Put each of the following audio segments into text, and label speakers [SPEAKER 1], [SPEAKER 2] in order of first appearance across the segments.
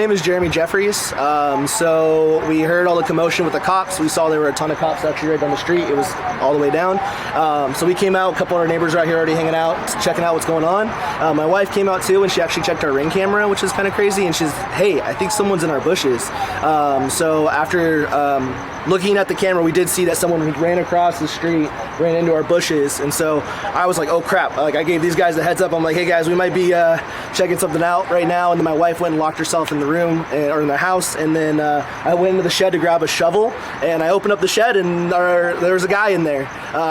[SPEAKER 1] name is Jeffries. So we heard all the commotion with the cops. We saw there were a ton of cops actually right down the street. It was all the way down. So we came out. A couple of our neighbors are out here already hanging out, checking out what's going on. My wife came out too, and she actually checked our Ring camera, which is kind of crazy. And she's, hey, I think someone's in our bushes. So after looking at the camera, we did see that someone ran across the street, ran into our bushes. And so I was like, oh crap. Like, I gave these guys a heads up. I'm like, hey guys, we might be checking something out right now. And then my wife went and locked herself in the room or in the house. And then I went into the shed to grab a shovel, and I opened up the shed, and there was a guy in there.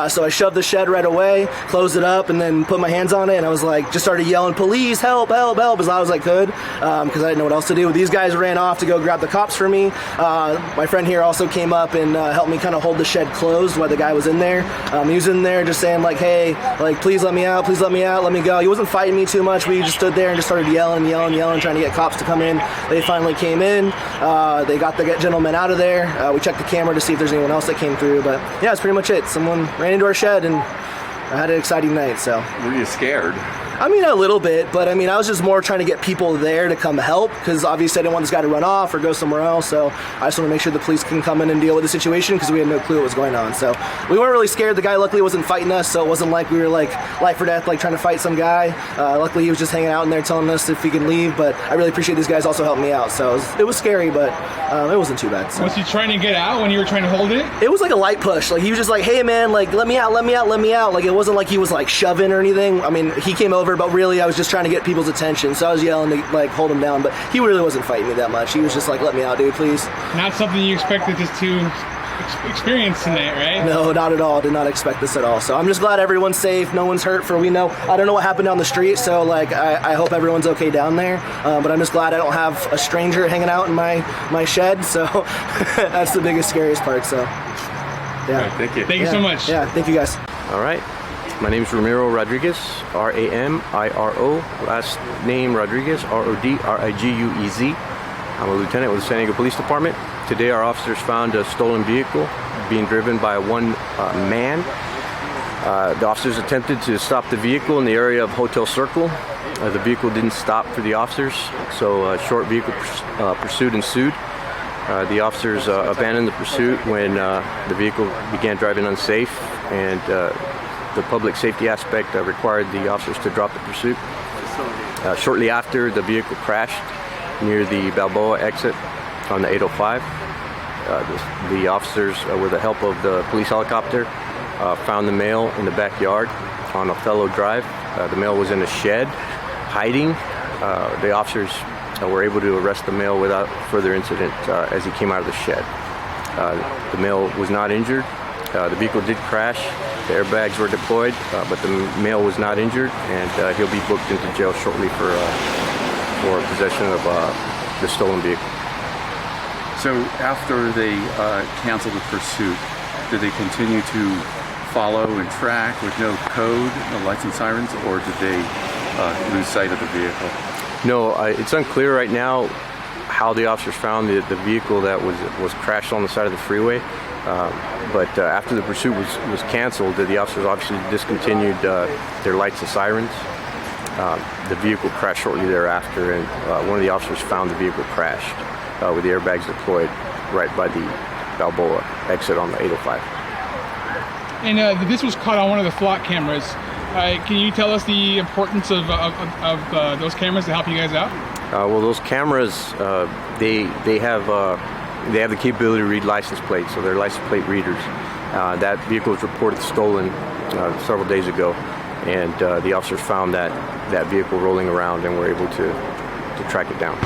[SPEAKER 1] So I shoved the shed right away, closed it up, and then put my hands on it. And I was like, just started yelling, police, help, help, help, as loud as I could, because I didn't know what else to do. These guys ran off to go grab the cops for me. My friend here also came up and helped me kind of hold the shed closed while the guy was in there. He was in there just saying like, hey, like, please let me out, please let me out, let me go. He wasn't fighting me too much. We just stood there and just started yelling, trying to get cops to come in. They finally came in. They got the gentleman out of there. We checked the camera to see if there's anyone else that came through, but yeah, that's pretty much it. Someone ran into our shed, and I had an exciting night. So
[SPEAKER 2] were you scared?
[SPEAKER 1] I mean, a little bit, but I mean, I was just more trying to get people there to come help, because obviously I didn't want this guy to run off or go somewhere else. So I just want to make sure the police can come in and deal with the situation, because we had no clue what was going on. So we weren't really scared. The guy luckily wasn't fighting us, so it wasn't like we were like life or death, like trying to fight some guy. Luckily he was just hanging out in there telling us if we can leave, but I really appreciate these guys also helping me out. So it was scary, but it wasn't too bad. So.
[SPEAKER 3] Was he trying to get out when you were trying to hold it?
[SPEAKER 1] It was like a light push. Like, he was just like, hey man, like, let me out, let me out, let me out. Like, it wasn't like he was like shoving or anything. I mean, he came over, but really I was just trying to get people's attention, so I was yelling to like hold him down, but he really wasn't fighting me that much. He was just like, let me out, dude, please.
[SPEAKER 3] Not something you expected just to experience tonight, right?
[SPEAKER 1] No, not at all. Did not expect this at all. So I'm just glad everyone's safe, no one's hurt. For we know, I don't know what happened down the street, so like I hope everyone's okay down there, but I'm just glad I don't have a stranger hanging out in my shed, so that's the biggest, scariest part. So yeah.
[SPEAKER 2] Right, thank you.
[SPEAKER 3] Thank you so much.
[SPEAKER 1] Yeah, thank you guys.
[SPEAKER 4] All right. My name is Ramiro Rodriguez, R-A-M-I-R-O, last name Rodriguez, R-O-D-R-I-G-U-E-Z. I'm a lieutenant with the San Diego Police Department. Today our officers found a stolen vehicle being driven by one man. The officers attempted to stop the vehicle in the area of Hotel Circle. The vehicle didn't stop for the officers, so a short vehicle pursuit ensued. The officers abandoned the pursuit when the vehicle began driving unsafe, and the public safety aspect required the officers to drop the pursuit. Shortly after, the vehicle crashed near the Balboa exit on the 805. The officers, with the help of the police helicopter, found the male in the backyard on Othello Drive. The male was in a shed, hiding. The officers were able to arrest the male without further incident as he came out of the shed. The male was not injured. The vehicle did crash. The airbags were deployed, but the male was not injured, and he'll be booked into jail shortly for possession of the stolen vehicle.
[SPEAKER 2] So after they canceled the pursuit, did they continue to follow and track with no code, no lights and sirens, or did they lose sight of the vehicle?
[SPEAKER 4] No, it's unclear right now how the officers found the vehicle that was crashed on the side of the freeway. But after the pursuit was canceled, the officers obviously discontinued their lights and sirens. The vehicle crashed shortly thereafter, and one of the officers found the vehicle crashed with the airbags deployed right by the Balboa exit on the 805.
[SPEAKER 3] And this was caught on one of the flock cameras. Can you tell us the importance of those cameras to help you guys out?
[SPEAKER 4] Well, those cameras, they have the capability to read license plates, so they're license plate readers. That vehicle was reported stolen several days ago, and the officers found that vehicle rolling around and were able to track it down.